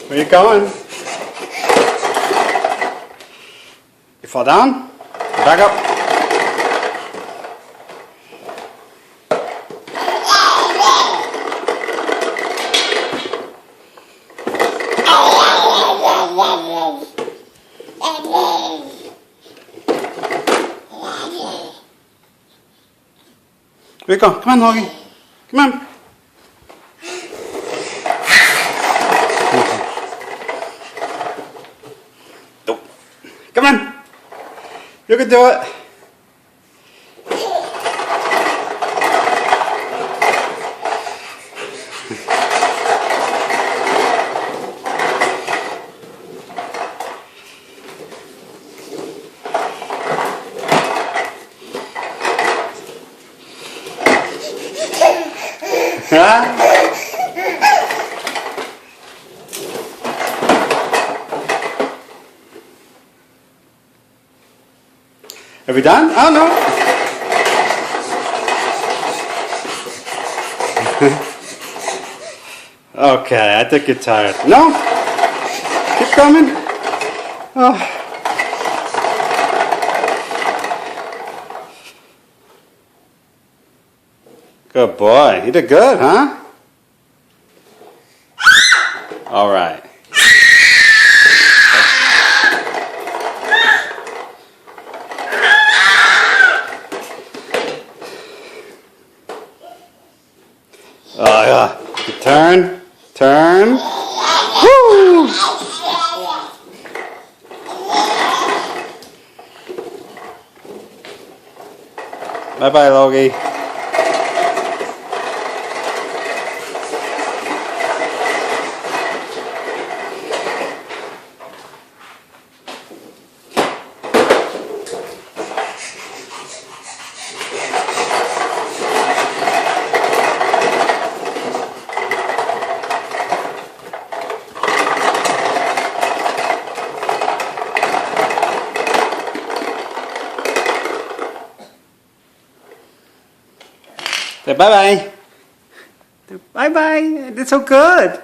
Where you going? You fall down? Back up. Where you go? Come on, Logan. Come on. Oh. Come on. You can do it. Huh? Are we done? Oh no. Okay, I think you're tired. No? Keep coming. Oh. Good boy. You did good, huh? All right. Oh yeah. Turn. Turn. Woo! Bye-bye, Logie. Say bye-bye. Bye-bye. That's so good.